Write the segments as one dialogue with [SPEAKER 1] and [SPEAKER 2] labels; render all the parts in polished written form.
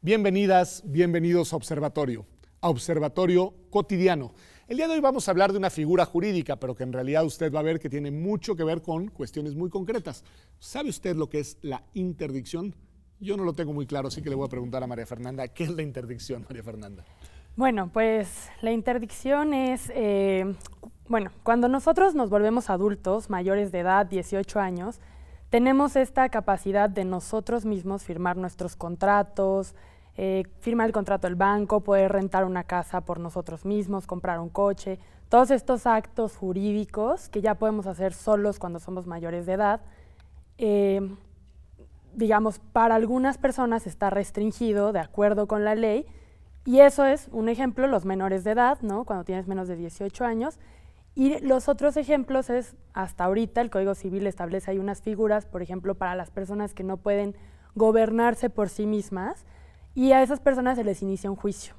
[SPEAKER 1] Bienvenidas, bienvenidos a Observatorio Cotidiano. El día de hoy vamos a hablar de una figura jurídica, pero que en realidad usted va a ver que tiene mucho que ver con cuestiones muy concretas. ¿Sabe usted lo que es la interdicción? Yo no lo tengo muy claro, así que le voy a preguntar a María Fernanda, ¿qué es la interdicción, María Fernanda?
[SPEAKER 2] Bueno, pues la interdicción es, cuando nosotros nos volvemos adultos, mayores de edad, 18 años, tenemos esta capacidad de nosotros mismos firmar nuestros contratos, firmar el contrato del banco, poder rentar una casa por nosotros mismos, comprar un coche, todos estos actos jurídicos que ya podemos hacer solos cuando somos mayores de edad. Digamos, para algunas personas está restringido de acuerdo con la ley, y eso es un ejemplo, los menores de edad, ¿no? Cuando tienes menos de 18 años. Y los otros ejemplos es, hasta ahorita el Código Civil establece ahí unas figuras, por ejemplo, para las personas que no pueden gobernarse por sí mismas, y a esas personas se les inicia un juicio.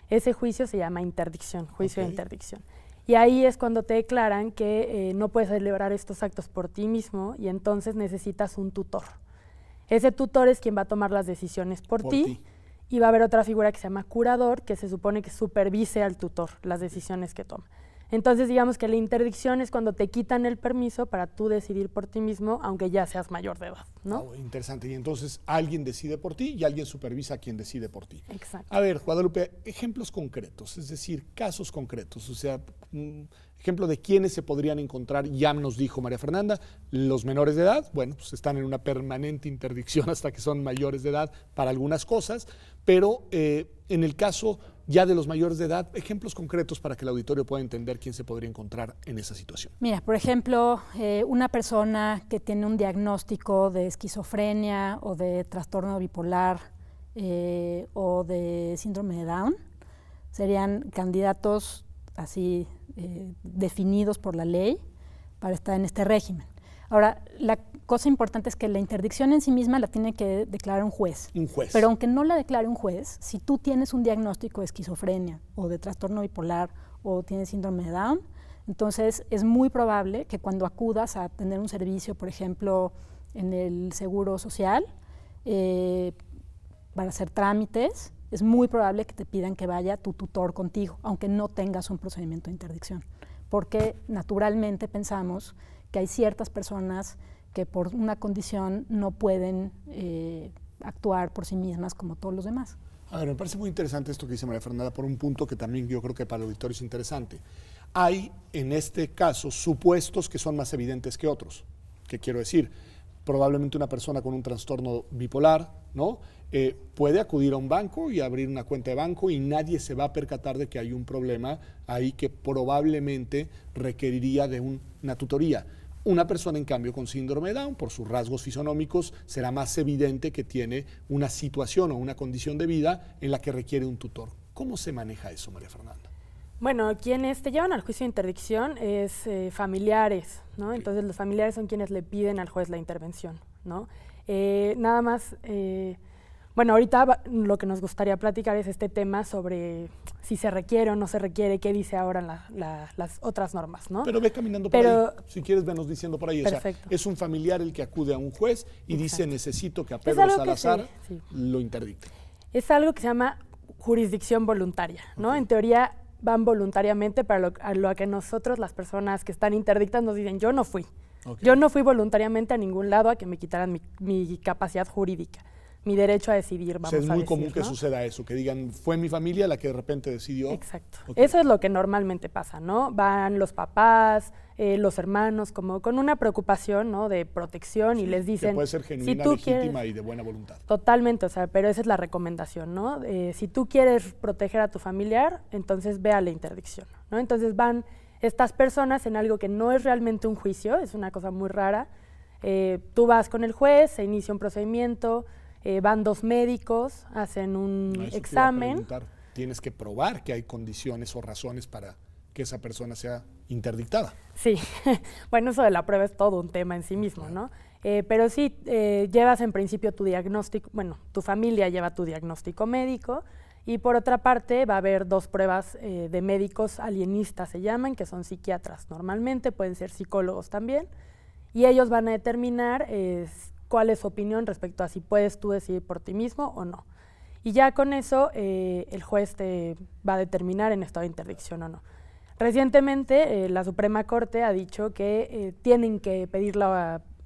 [SPEAKER 2] Ese juicio se llama interdicción, juicio de interdicción. Y ahí es cuando te declaran que no puedes celebrar estos actos por ti mismo y entonces necesitas un tutor. Ese tutor es quien va a tomar las decisiones por ti. Y va a haber otra figura que se llama curador, que se supone que supervise al tutor las decisiones que toma. Entonces, digamos que la interdicción es cuando te quitan el permiso para tú decidir por ti mismo, aunque ya seas mayor de edad, ¿no?
[SPEAKER 1] Oh, interesante. Y entonces alguien decide por ti y alguien supervisa a quien decide por ti.
[SPEAKER 2] Exacto.
[SPEAKER 1] A ver, Guadalupe, ejemplos concretos, es decir, casos concretos. O sea, ejemplo de quiénes se podrían encontrar, ya nos dijo María Fernanda, los menores de edad, bueno, pues están en una permanente interdicción hasta que son mayores de edad para algunas cosas, pero en el caso ya de los mayores de edad, ejemplos concretos para que el auditorio pueda entender quién se podría encontrar en esa situación.
[SPEAKER 3] Mira, por ejemplo, una persona que tiene un diagnóstico de esquizofrenia o de trastorno bipolar o de síndrome de Down, serían candidatos así definidos por la ley para estar en este régimen. Ahora, la cosa importante es que la interdicción en sí misma la tiene que declarar un juez.
[SPEAKER 1] Un juez.
[SPEAKER 3] Pero aunque no la declare un juez, si tú tienes un diagnóstico de esquizofrenia o de trastorno bipolar o tienes síndrome de Down, entonces es muy probable que cuando acudas a tener un servicio, por ejemplo, en el Seguro Social, para hacer trámites, es muy probable que te pidan que vaya tu tutor contigo, aunque no tengas un procedimiento de interdicción. Porque naturalmente pensamos que hay ciertas personas que por una condición no pueden actuar por sí mismas como todos los demás.
[SPEAKER 1] A ver, me parece muy interesante esto que dice María Fernanda por un punto que también yo creo que para el auditorio es interesante. Hay, en este caso, supuestos que son más evidentes que otros. ¿Qué quiero decir? Probablemente una persona con un trastorno bipolar, ¿no? Puede acudir a un banco y abrir una cuenta de banco y nadie se va a percatar de que hay un problema ahí que probablemente requeriría de una tutoría. Una persona, en cambio, con síndrome de Down, por sus rasgos fisonómicos, será más evidente que tiene una situación o una condición de vida en la que requiere un tutor. ¿Cómo se maneja eso, María Fernanda?
[SPEAKER 2] Bueno, quienes te llevan al juicio de interdicción es familiares, ¿no? Okay. Entonces los familiares son quienes le piden al juez la intervención, ¿no? Nada más, bueno, ahorita lo que nos gustaría platicar es este tema sobre si se requiere o no se requiere, qué dice ahora las otras normas, ¿no?
[SPEAKER 1] Pero ve caminando por ahí, si quieres venos diciendo por ahí. Perfecto. O sea, es un familiar el que acude a un juez y dice necesito que a Pedro Salazar lo interdicte.
[SPEAKER 2] Es algo que se llama jurisdicción voluntaria, ¿no? Okay. En teoría van voluntariamente para lo que nosotros, las personas que están interdictas, nos dicen, yo no fui. Okay. Yo no fui voluntariamente a ningún lado a que me quitaran mi capacidad jurídica, mi derecho a decidir, vamos a decir.
[SPEAKER 1] Es muy común que suceda eso, que digan, fue mi familia la que de repente decidió.
[SPEAKER 2] Exacto. Okay. Eso es lo que normalmente pasa, ¿no? Van los papás, los hermanos, como con una preocupación, ¿no? De protección, y les dicen...
[SPEAKER 1] Que puede ser genuina, legítima y de buena voluntad.
[SPEAKER 2] Totalmente, o sea, pero esa es la recomendación, ¿no? Si tú quieres proteger a tu familiar, entonces ve a la interdicción, ¿no? Entonces van estas personas en algo que no es realmente un juicio, es una cosa muy rara. Tú vas con el juez, se inicia un procedimiento, van dos médicos, hacen un examen.
[SPEAKER 1] Tienes que probar que hay condiciones o razones para que esa persona sea interdictada.
[SPEAKER 2] Sí, bueno, eso de la prueba es todo un tema en sí mismo, ¿no? Pero sí, llevas en principio tu diagnóstico, bueno, tu familia lleva tu diagnóstico médico, y por otra parte va a haber dos pruebas de médicos alienistas, se llaman, que son psiquiatras normalmente, pueden ser psicólogos también, y ellos van a determinar cuál es su opinión respecto a si puedes tú decidir por ti mismo o no. y ya con eso el juez te va a determinar en estado de interdicción o no. Recientemente la Suprema Corte ha dicho que tienen que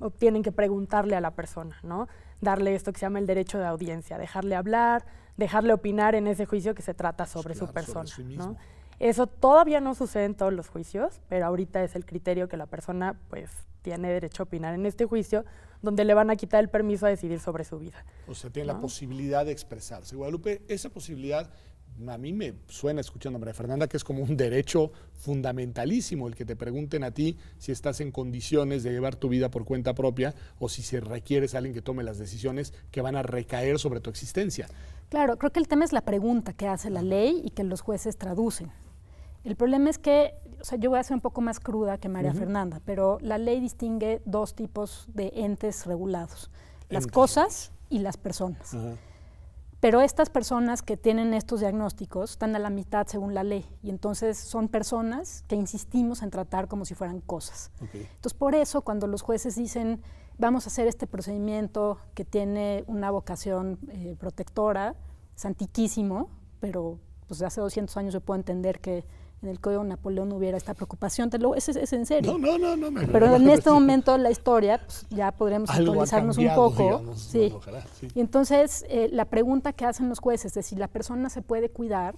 [SPEAKER 2] o tienen que preguntarle a la persona, ¿no? Darle esto que se llama el derecho de audiencia, dejarle hablar, dejarle opinar en ese juicio que se trata sobre su persona,
[SPEAKER 1] sobre sí
[SPEAKER 2] ¿no?
[SPEAKER 1] mismo.
[SPEAKER 2] Eso todavía no sucede en todos los juicios, pero ahorita es el criterio que la persona pues tiene derecho a opinar en este juicio, donde le van a quitar el permiso a decidir sobre su vida.
[SPEAKER 1] O sea, tiene
[SPEAKER 2] ¿no?
[SPEAKER 1] la posibilidad de expresarse. Guadalupe, esa posibilidad a mí me suena, escuchando a María Fernanda, que es como un derecho fundamentalísimo el que te pregunten a ti si estás en condiciones de llevar tu vida por cuenta propia o si se requieres a alguien que tome las decisiones que van a recaer sobre tu existencia.
[SPEAKER 3] Claro, creo que el tema es la pregunta que hace la ley y que los jueces traducen. El problema es que, o sea, yo voy a ser un poco más cruda que María Fernanda, pero la ley distingue dos tipos de entes regulados, las cosas y las personas. Pero estas personas que tienen estos diagnósticos están a la mitad según la ley y entonces son personas que insistimos en tratar como si fueran cosas. Entonces, por eso cuando los jueces dicen vamos a hacer este procedimiento que tiene una vocación protectora, es antiquísimo, pero pues hace 200 años yo puedo entender que en el Código de Napoleón hubiera esta preocupación, es en serio.
[SPEAKER 1] No.
[SPEAKER 3] Pero en este momento de la historia pues, ya podremos
[SPEAKER 1] algo
[SPEAKER 3] actualizarnos
[SPEAKER 1] ha cambiado,
[SPEAKER 3] un poco.
[SPEAKER 1] Digamos,
[SPEAKER 3] Sí.
[SPEAKER 1] bueno, ojalá, sí.
[SPEAKER 3] Y entonces la pregunta que hacen los jueces de si la persona se puede cuidar,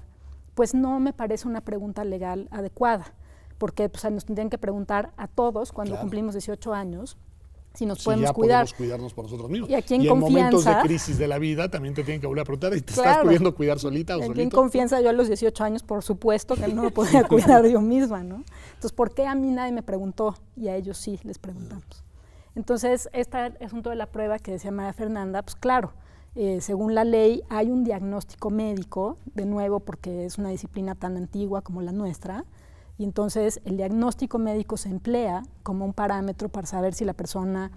[SPEAKER 3] pues no me parece una pregunta legal adecuada, porque pues, nos tendrían que preguntar a todos cuando cumplimos 18 años si nos podemos cuidar.
[SPEAKER 1] Podemos cuidarnos por nosotros mismos.
[SPEAKER 3] Y aquí en
[SPEAKER 1] en
[SPEAKER 3] confianza,
[SPEAKER 1] momentos de crisis de la vida también te tienen que volver a preguntar, ¿y te estás pudiendo cuidar solita o solito?
[SPEAKER 3] Aquí en confianza, yo a los 18 años, por supuesto que no me podía cuidar yo misma, ¿no? Entonces, ¿por qué a mí nadie me preguntó y a ellos sí les preguntamos? Entonces, este asunto de la prueba que decía María Fernanda, pues claro, según la ley hay un diagnóstico médico, de nuevo porque es una disciplina tan antigua como la nuestra, y entonces el diagnóstico médico se emplea como un parámetro para saber si la persona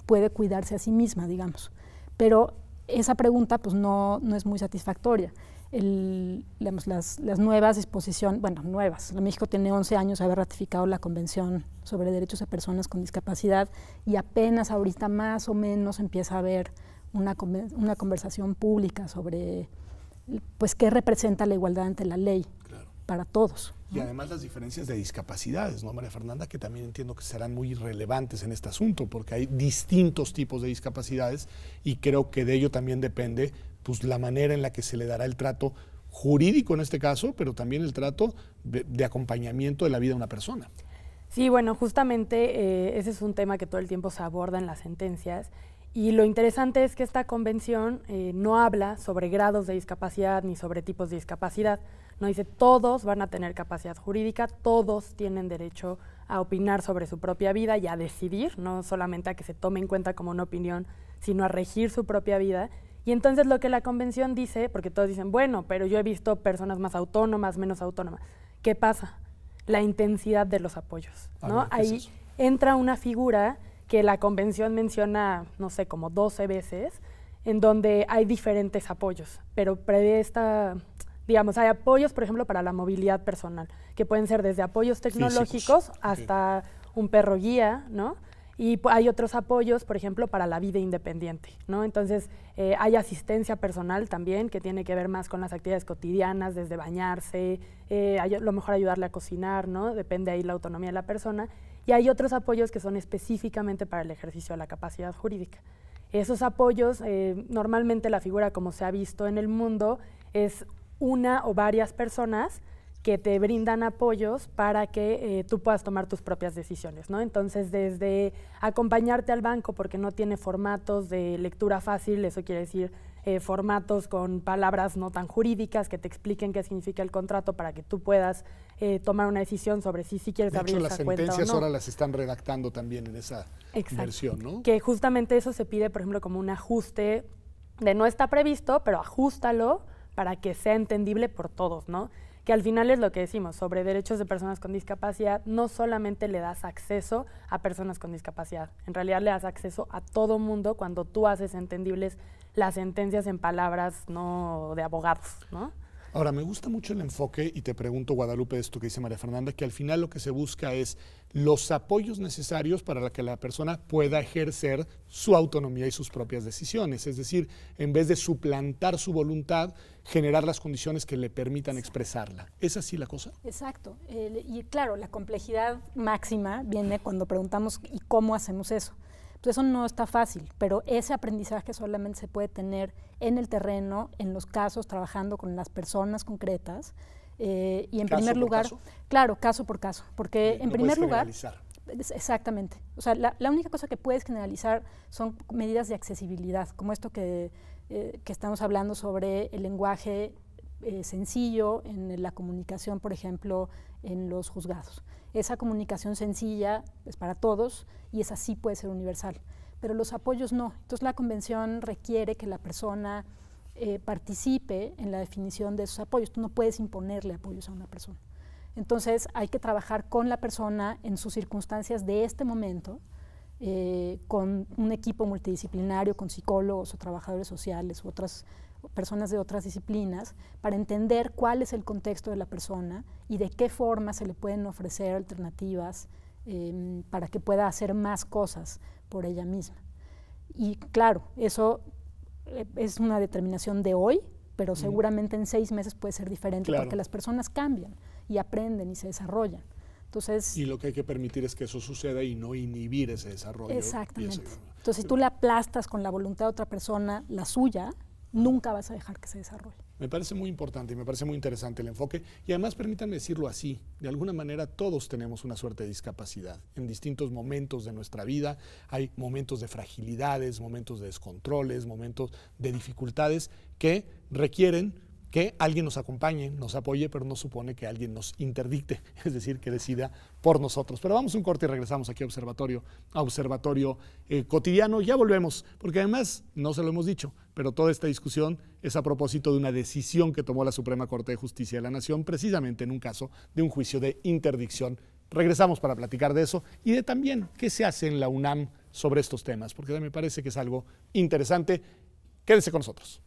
[SPEAKER 3] puede cuidarse a sí misma, digamos. Pero esa pregunta pues no es muy satisfactoria. Las nuevas disposiciones, bueno, nuevas, México tiene 11 años de haber ratificado la Convención sobre Derechos de Personas con Discapacidad y apenas ahorita más o menos empieza a haber una conversación pública sobre pues qué representa la igualdad ante la ley para todos.
[SPEAKER 1] Y además las diferencias de discapacidades, ¿no, María Fernanda? Que también entiendo que serán muy relevantes en este asunto, porque hay distintos tipos de discapacidades y creo que de ello también depende pues, la manera en la que se le dará el trato jurídico en este caso, pero también el trato de acompañamiento de la vida de una persona.
[SPEAKER 2] Sí, bueno, justamente ese es un tema que todo el tiempo se aborda en las sentencias. Y lo interesante es que esta convención no habla sobre grados de discapacidad ni sobre tipos de discapacidad. No dice todos van a tener capacidad jurídica, todos tienen derecho a opinar sobre su propia vida y a decidir, no solamente a que se tome en cuenta como una opinión, sino a regir su propia vida. Y entonces lo que la convención dice, porque todos dicen, bueno, pero yo he visto personas más autónomas, menos autónomas. ¿Qué pasa? La intensidad de los apoyos, ¿no? Ahí entra una figura que la convención menciona, no sé, como 12 veces, en donde hay diferentes apoyos, pero prevé digamos, hay apoyos, por ejemplo, para la movilidad personal, que pueden ser desde apoyos tecnológicos hasta un perro guía, ¿no? Y hay otros apoyos, por ejemplo, para la vida independiente, ¿no? Entonces, hay asistencia personal también, que tiene que ver más con las actividades cotidianas, desde bañarse, a lo mejor ayudarle a cocinar, ¿no? Depende ahí la autonomía de la persona. Y hay otros apoyos que son específicamente para el ejercicio de la capacidad jurídica. Esos apoyos, normalmente la figura como se ha visto en el mundo, es una o varias personas que te brindan apoyos para que tú puedas tomar tus propias decisiones, ¿no? Entonces, desde acompañarte al banco porque no tiene formatos de lectura fácil, eso quiere decir formatos con palabras no tan jurídicas que te expliquen qué significa el contrato para que tú puedas tomar una decisión sobre si quieres abrir esa cuenta o no.
[SPEAKER 1] De hecho, las sentencias ahora las están redactando también en esa versión, ¿no?
[SPEAKER 2] Que justamente eso se pide, por ejemplo, como un ajuste de no está previsto, pero ajústalo para que sea entendible por todos, ¿no? Que al final es lo que decimos, sobre derechos de personas con discapacidad, no solamente le das acceso a personas con discapacidad, en realidad le das acceso a todo mundo cuando tú haces entendibles las sentencias en palabras no de abogados, ¿no?
[SPEAKER 1] Ahora, me gusta mucho el enfoque y te pregunto, Guadalupe, esto que dice María Fernanda, que al final lo que se busca es los apoyos necesarios para que la persona pueda ejercer su autonomía y sus propias decisiones. Es decir, en vez de suplantar su voluntad, generar las condiciones que le permitan expresarla. ¿Es así la cosa?
[SPEAKER 3] Exacto. Y claro, la complejidad máxima viene cuando preguntamos ¿y cómo hacemos eso? Pues eso no está fácil, pero ese aprendizaje solamente se puede tener en el terreno, en los casos, trabajando con las personas concretas. Y en primer lugar,
[SPEAKER 1] caso?
[SPEAKER 3] Claro, caso por caso, porque en primer lugar, exactamente. O sea, la única cosa que puedes generalizar son medidas de accesibilidad, como esto que estamos hablando sobre el lenguaje sencillo en la comunicación, por ejemplo, en los juzgados. Esa comunicación sencilla es para todos y esa sí puede ser universal, pero los apoyos no. Entonces la convención requiere que la persona participe en la definición de esos apoyos. Tú no puedes imponerle apoyos a una persona. Entonces hay que trabajar con la persona en sus circunstancias de este momento, con un equipo multidisciplinario, con psicólogos o trabajadores sociales u otras personas de otras disciplinas, para entender cuál es el contexto de la persona y de qué forma se le pueden ofrecer alternativas para que pueda hacer más cosas por ella misma. Y claro, eso es una determinación de hoy, pero seguramente en 6 meses puede ser diferente, porque las personas cambian y aprenden y se desarrollan. Entonces,
[SPEAKER 1] y lo que hay que permitir es que eso suceda y no inhibir ese desarrollo.
[SPEAKER 3] Exactamente. Entonces, si tú le aplastas con la voluntad de otra persona, la suya, nunca vas a dejar que se desarrolle.
[SPEAKER 1] Me parece muy importante y me parece muy interesante el enfoque. Y además, permítanme decirlo así, de alguna manera todos tenemos una suerte de discapacidad. En distintos momentos de nuestra vida hay momentos de fragilidades, momentos de descontroles, momentos de dificultades que requieren que alguien nos acompañe, nos apoye, pero no supone que alguien nos interdicte, es decir, que decida por nosotros. Pero vamos a un corte y regresamos aquí a Observatorio Cotidiano. Ya volvemos, porque además, no se lo hemos dicho, pero toda esta discusión es a propósito de una decisión que tomó la Suprema Corte de Justicia de la Nación, precisamente en un caso de un juicio de interdicción. Regresamos para platicar de eso y de también qué se hace en la UNAM sobre estos temas, porque me parece que es algo interesante. Quédese con nosotros.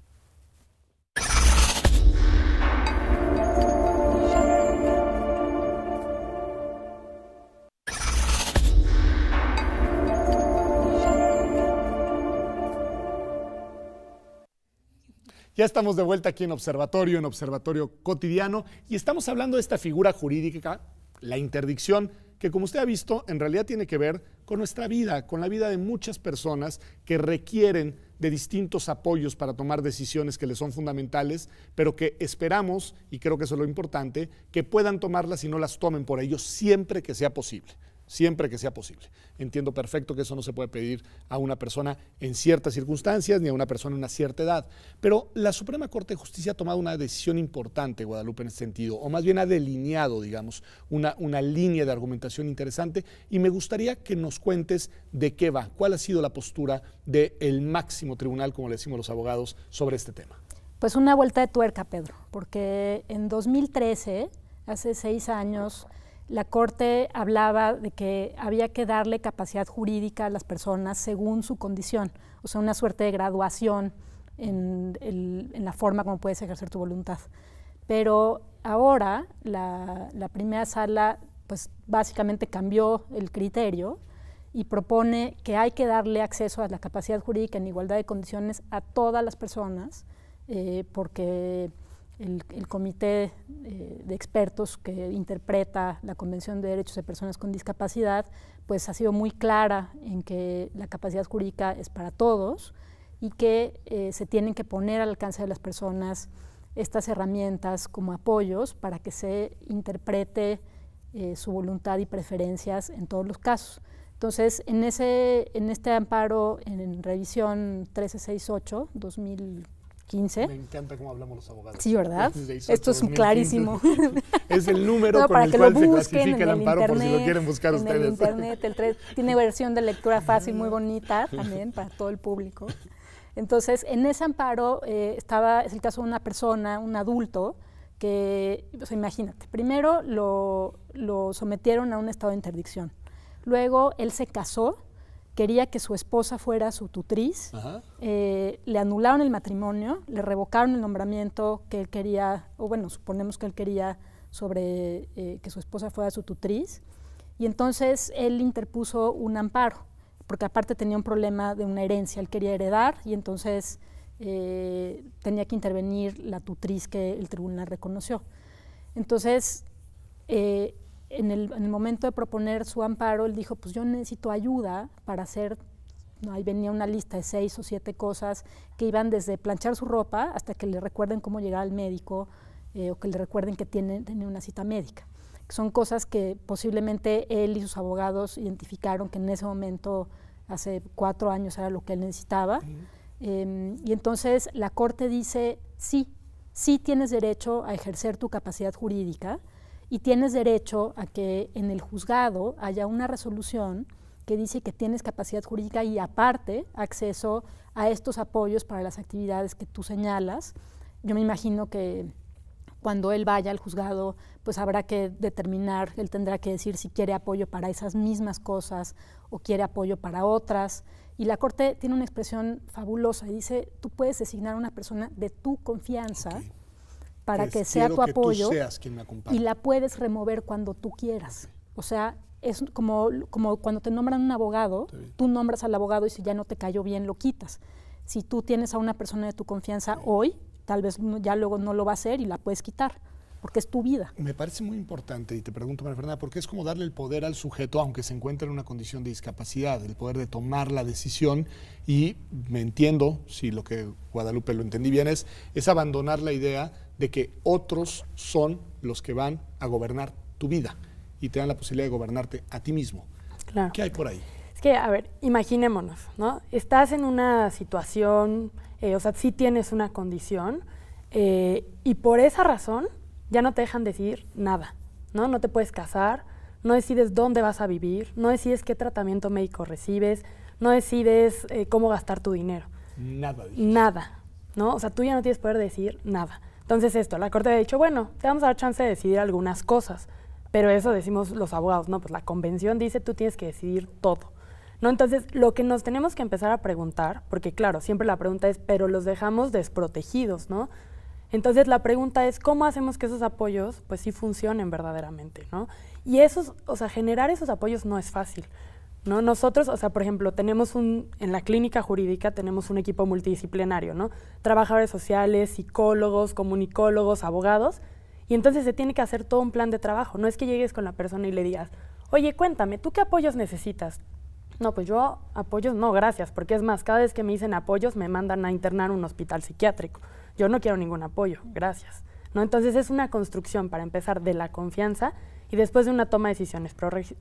[SPEAKER 1] Ya estamos de vuelta aquí en Observatorio Cotidiano, y estamos hablando de esta figura jurídica, la interdicción, que como usted ha visto, en realidad tiene que ver con nuestra vida, con la vida de muchas personas que requieren de distintos apoyos para tomar decisiones que les son fundamentales, pero que esperamos, y creo que eso es lo importante, que puedan tomarlas y no las tomen por ellos siempre que sea posible. Siempre que sea posible. Entiendo perfecto que eso no se puede pedir a una persona en ciertas circunstancias ni a una persona en una cierta edad, pero la Suprema Corte de Justicia ha tomado una decisión importante, Guadalupe, en ese sentido, o más bien ha delineado, digamos, una línea de argumentación interesante, y me gustaría que nos cuentes de qué va, cuál ha sido la postura del máximo tribunal, como le decimos los abogados, sobre este tema.
[SPEAKER 3] Pues una vuelta de tuerca, Pedro, porque en 2013, hace 6 años, la Corte hablaba de que había que darle capacidad jurídica a las personas según su condición, o sea, una suerte de graduación en la forma como puedes ejercer tu voluntad. Pero ahora la primera sala pues básicamente cambió el criterio y propone que hay que darle acceso a la capacidad jurídica en igualdad de condiciones a todas las personas, porque el comité de expertos que interpreta la Convención de Derechos de Personas con Discapacidad pues ha sido muy clara en que la capacidad jurídica es para todos y que se tienen que poner al alcance de las personas estas herramientas como apoyos para que se interprete su voluntad y preferencias en todos los casos. Entonces, en este amparo en revisión 1368, 2015.
[SPEAKER 1] Me encanta cómo hablamos los abogados.
[SPEAKER 3] Sí, ¿verdad? Esto es un clarísimo.
[SPEAKER 1] Es el número con el cual se clasifica el amparo, por si lo quieren buscar ustedes.
[SPEAKER 3] En el internet, el 3 tiene versión de lectura fácil, muy bonita también para todo el público. Entonces, en ese amparo es el caso de una persona, un adulto, que, o sea, imagínate, primero lo sometieron a un estado de interdicción. Luego él se casó quería que su esposa fuera su tutriz, le anularon el matrimonio, le revocaron el nombramiento que él quería, o bueno, suponemos que él quería sobre que su esposa fuera su tutriz, y entonces él interpuso un amparo, porque aparte tenía un problema de una herencia, él quería heredar, y entonces tenía que intervenir la tutriz que el tribunal reconoció. Entonces, en el momento de proponer su amparo, él dijo, pues yo necesito ayuda para hacer, ¿no? Ahí venía una lista de 6 o 7 cosas que iban desde planchar su ropa hasta que le recuerden cómo llegar al médico o que le recuerden que tiene una cita médica. Son cosas que posiblemente él y sus abogados identificaron que en ese momento, hace 4 años, era lo que él necesitaba. Y entonces la Corte dice, sí tienes derecho a ejercer tu capacidad jurídica, y tienes derecho a que en el juzgado haya una resolución que dice que tienes capacidad jurídica y aparte acceso a estos apoyos para las actividades que tú señalas. Yo me imagino que cuando él vaya al juzgado, pues habrá que determinar, él tendrá que decir si quiere apoyo para esas mismas cosas o quiere apoyo para otras. Y la Corte tiene una expresión fabulosa y dice, tú puedes designar a una persona de tu confianza para que sea tu apoyo, y la puedes remover cuando tú quieras. O sea, es como cuando te nombran un abogado, tú nombras al abogado y si ya no te cayó bien, lo quitas. Si tú tienes a una persona de tu confianza hoy, tal vez ya luego no lo va a hacer y la puedes quitar, porque es tu vida.
[SPEAKER 1] Me parece muy importante, y te pregunto, María Fernanda, porque es como darle el poder al sujeto, aunque se encuentre en una condición de discapacidad, el poder de tomar la decisión, y me entiendo, si lo que Guadalupe lo entendí bien, es abandonar la idea de que otros son los que van a gobernar tu vida y te dan la posibilidad de gobernarte a ti mismo.
[SPEAKER 2] Claro.
[SPEAKER 1] ¿Qué hay por ahí?
[SPEAKER 2] Es que, a ver, imaginémonos, ¿no? Estás en una situación, o sea, sí tienes una condición, y por esa razón ya no te dejan decidir nada, ¿no? No te puedes casar, no decides dónde vas a vivir, no decides qué tratamiento médico recibes, no decides cómo gastar tu dinero.
[SPEAKER 1] Nada.
[SPEAKER 2] Nada, ¿no? O sea, tú ya no tienes poder de decidir nada. Entonces la Corte ha dicho, bueno, te vamos a dar chance de decidir algunas cosas, pero eso decimos los abogados, no, pues la Convención dice tú tienes que decidir todo, ¿no? Entonces, lo que nos tenemos que empezar a preguntar, porque claro, siempre la pregunta es, pero los dejamos desprotegidos, ¿no? Entonces, la pregunta es, ¿cómo hacemos que esos apoyos, pues sí funcionen verdaderamente, ¿no? Y generar esos apoyos no es fácil, ¿no? Nosotros, o sea, por ejemplo, en la clínica jurídica tenemos un equipo multidisciplinario, ¿no? Trabajadores sociales, psicólogos, comunicólogos, abogados, y entonces se tiene que hacer todo un plan de trabajo. No es que llegues con la persona y le digas, oye, cuéntame, ¿tú qué apoyos necesitas? No, pues yo apoyos no, gracias, porque es más, cada vez que me dicen apoyos me mandan a internar a un hospital psiquiátrico. Yo no quiero ningún apoyo, gracias, ¿no? Entonces es una construcción para empezar de la confianza y después de una toma de decisiones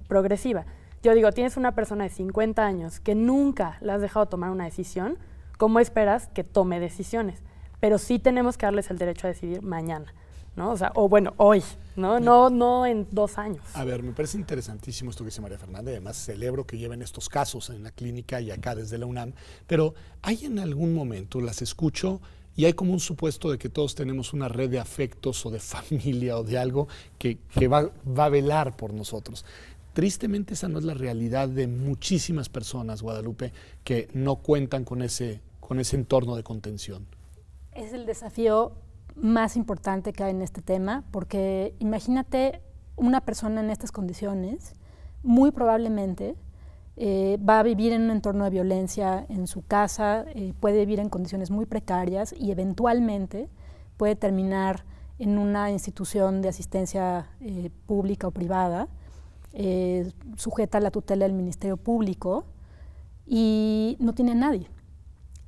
[SPEAKER 2] progresiva. Yo digo, tienes una persona de 50 años que nunca le has dejado tomar una decisión, ¿cómo esperas que tome decisiones? Pero sí tenemos que darles el derecho a decidir mañana, ¿no? O sea, o bueno, hoy, ¿no? No en 2 años.
[SPEAKER 1] A ver, me parece interesantísimo esto que dice María Fernanda, y además celebro que lleven estos casos en la clínica y acá desde la UNAM, pero hay en algún momento, las escucho, y hay como un supuesto de que todos tenemos una red de afectos o de familia o de algo que va a velar por nosotros. Tristemente esa no es la realidad de muchísimas personas, Guadalupe, que no cuentan con ese entorno de contención.
[SPEAKER 3] Es el desafío más importante que hay en este tema, porque imagínate una persona en estas condiciones, muy probablemente va a vivir en un entorno de violencia en su casa, puede vivir en condiciones muy precarias y eventualmente puede terminar en una institución de asistencia pública o privada, sujeta a la tutela del Ministerio Público y no tiene a nadie.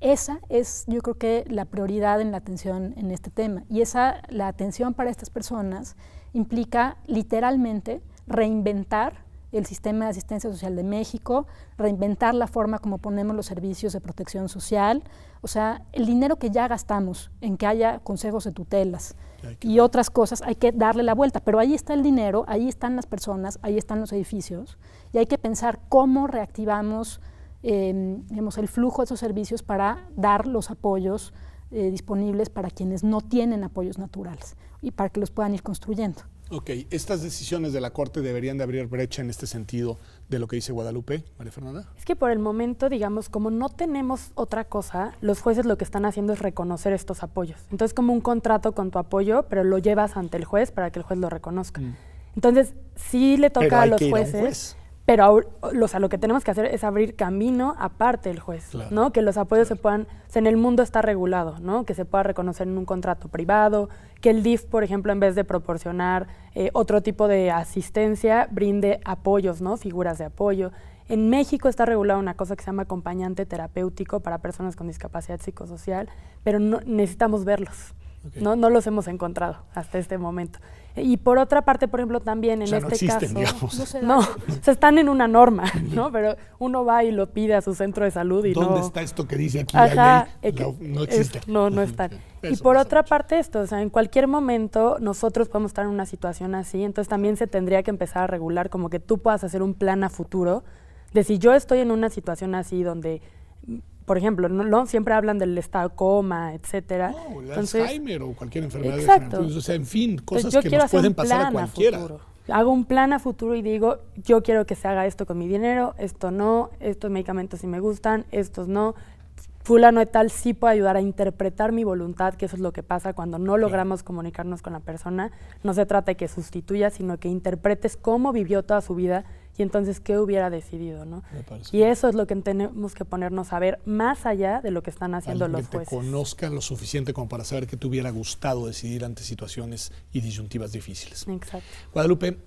[SPEAKER 3] Esa es, yo creo que, la prioridad en la atención en este tema. Y la atención para estas personas implica literalmente reinventar el sistema de asistencia social de México, reinventar la forma como ponemos los servicios de protección social. O sea, el dinero que ya gastamos en que haya consejos de tutelas y otras cosas, hay que darle la vuelta. Pero ahí está el dinero, ahí están las personas, ahí están los edificios, y hay que pensar cómo reactivamos digamos, el flujo de esos servicios para dar los apoyos disponibles para quienes no tienen apoyos naturales y para que los puedan ir construyendo.
[SPEAKER 1] Ok, ¿estas decisiones de la Corte deberían de abrir brecha en este sentido de lo que dice Guadalupe, María Fernanda?
[SPEAKER 2] Es que por el momento, digamos, como no tenemos otra cosa, los jueces lo que están haciendo es reconocer estos apoyos. Entonces, como un contrato con tu apoyo, pero lo llevas ante el juez para que el juez lo reconozca. Entonces, sí le toca a los jueces, pero lo que tenemos que hacer es abrir camino aparte del juez, claro, ¿no? Que los apoyos se puedan, o sea, en el mundo está regulado, ¿no? Que se pueda reconocer en un contrato privado, que el DIF, por ejemplo, en vez de proporcionar otro tipo de asistencia, brinde apoyos, ¿no? Figuras de apoyo. En México está regulada una cosa que se llama acompañante terapéutico para personas con discapacidad psicosocial, pero no, necesitamos verlos. Okay. No los hemos encontrado hasta este momento. Y por otra parte, por ejemplo, también en este caso, no, se están en una norma, ¿no? Pero uno va y lo pide a su centro de salud y
[SPEAKER 1] ¿dónde está esto que dice aquí la ley? No existe.
[SPEAKER 2] No están. Y por otra parte esto, o sea, en cualquier momento nosotros podemos estar en una situación así, entonces también se tendría que empezar a regular como que tú puedas hacer un plan a futuro de si yo estoy en una situación así donde, por ejemplo, ¿no? Siempre hablan del estado coma, etcétera.
[SPEAKER 1] No, el Alzheimer o cualquier enfermedad. Exacto. O sea, en fin, cosas que nos pueden pasar a cualquiera.
[SPEAKER 2] Hago un plan a futuro y digo, yo quiero que se haga esto con mi dinero, esto no, estos medicamentos sí me gustan, estos no. Fulano de tal sí puede ayudar a interpretar mi voluntad, que eso es lo que pasa cuando no logramos comunicarnos con la persona. No se trata de que sustituyas, sino que interpretes cómo vivió toda su vida y entonces qué hubiera decidido, ¿no? Y eso es lo que tenemos que ponernos a ver más allá de lo que están haciendo los jueces.
[SPEAKER 1] Que te conozcan lo suficiente como para saber qué te hubiera gustado decidir ante situaciones y disyuntivas difíciles.
[SPEAKER 2] Exacto.
[SPEAKER 1] Guadalupe,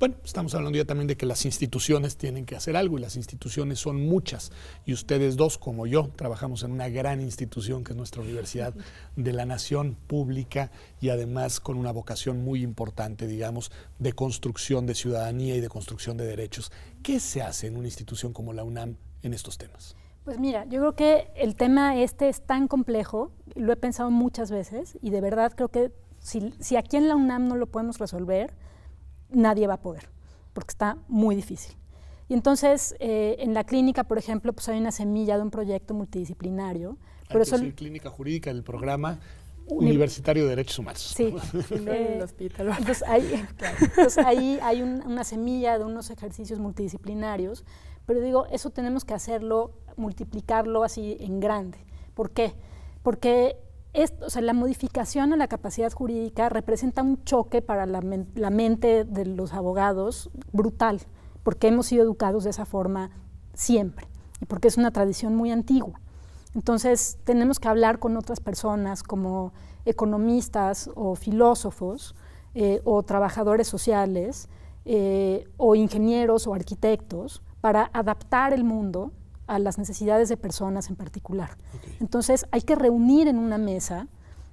[SPEAKER 1] bueno, estamos hablando ya también de que las instituciones tienen que hacer algo y las instituciones son muchas y ustedes dos, como yo, trabajamos en una gran institución que es nuestra Universidad de la Nación, pública y además con una vocación muy importante, digamos, de construcción de ciudadanía y de construcción de derechos. ¿Qué se hace en una institución como la UNAM en estos temas?
[SPEAKER 3] Pues mira, yo creo que el tema este es tan complejo, lo he pensado muchas veces y de verdad creo que si aquí en la UNAM no lo podemos resolver, nadie va a poder, porque está muy difícil. Y entonces, en la clínica, por ejemplo, pues hay una semilla de un proyecto multidisciplinario.
[SPEAKER 1] Pero eso es clínica jurídica del programa universitario de Derechos Humanos.
[SPEAKER 3] Sí.
[SPEAKER 2] En el hospital.
[SPEAKER 3] Entonces, ahí hay una semilla de unos ejercicios multidisciplinarios, pero digo, eso tenemos que hacerlo, multiplicarlo así en grande. ¿Por qué? Porque o sea, la modificación a la capacidad jurídica representa un choque para la mente de los abogados brutal, porque hemos sido educados de esa forma siempre y porque es una tradición muy antigua. Entonces, tenemos que hablar con otras personas como economistas o filósofos o trabajadores sociales o ingenieros o arquitectos para adaptar el mundo a las necesidades de personas en particular. Okay. Entonces, hay que reunir en una mesa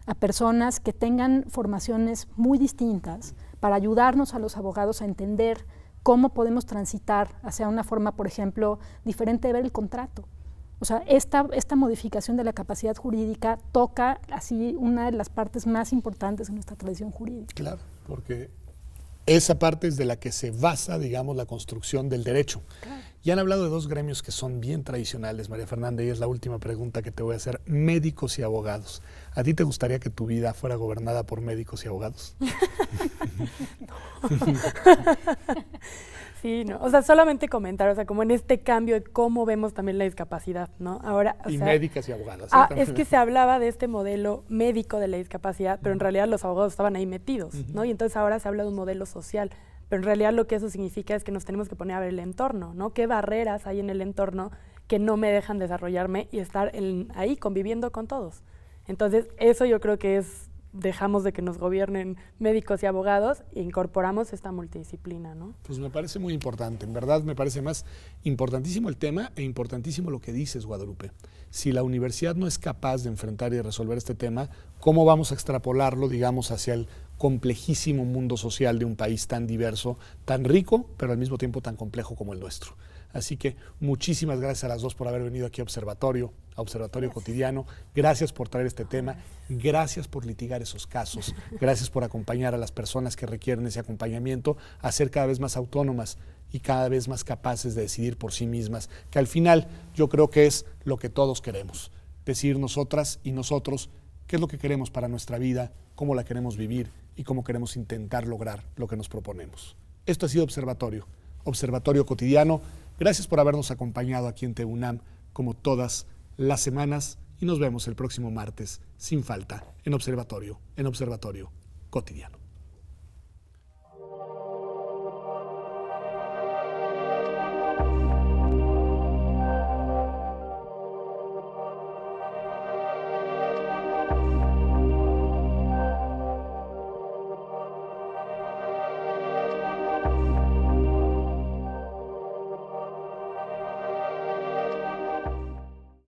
[SPEAKER 3] a personas que tengan formaciones muy distintas para ayudarnos a los abogados a entender cómo podemos transitar hacia una forma, por ejemplo, diferente de ver el contrato. O sea, esta modificación de la capacidad jurídica toca así una de las partes más importantes en nuestra tradición jurídica.
[SPEAKER 1] Claro, porque esa parte es de la que se basa, digamos, la construcción del derecho. Claro. Ya han hablado de dos gremios que son bien tradicionales, María Fernanda, y es la última pregunta que te voy a hacer, médicos y abogados. ¿A ti te gustaría que tu vida fuera gobernada por médicos y abogados?
[SPEAKER 2] Sí, no, o sea, solamente comentar, o sea, como en este cambio de cómo vemos también la discapacidad, ¿no? Ahora,
[SPEAKER 1] y médicas y abogadas.
[SPEAKER 2] Es que se hablaba de este modelo médico de la discapacidad, pero en realidad los abogados estaban ahí metidos, ¿no? Y entonces ahora se habla de un modelo social, pero en realidad lo que eso significa es que nos tenemos que poner a ver el entorno, ¿no? ¿Qué barreras hay en el entorno que no me dejan desarrollarme y estar ahí conviviendo con todos? Entonces, eso yo creo que es, dejamos de que nos gobiernen médicos y abogados e incorporamos esta multidisciplina, ¿no?
[SPEAKER 1] Pues me parece muy importante, en verdad me parece más importantísimo el tema e importantísimo lo que dices, Guadalupe. Si la universidad no es capaz de enfrentar y de resolver este tema, ¿cómo vamos a extrapolarlo, digamos, hacia el complejísimo mundo social de un país tan diverso, tan rico, pero al mismo tiempo tan complejo como el nuestro? Así que muchísimas gracias a las dos por haber venido aquí a Observatorio Cotidiano. Gracias por traer este tema, gracias por litigar esos casos, gracias por acompañar a las personas que requieren ese acompañamiento a ser cada vez más autónomas y cada vez más capaces de decidir por sí mismas, que al final yo creo que es lo que todos queremos, decidir nosotras y nosotros qué es lo que queremos para nuestra vida, cómo la queremos vivir y cómo queremos intentar lograr lo que nos proponemos. Esto ha sido Observatorio, Observatorio Cotidiano. Gracias por habernos acompañado aquí en TV UNAM como todas las semanas y nos vemos el próximo martes sin falta en Observatorio Cotidiano.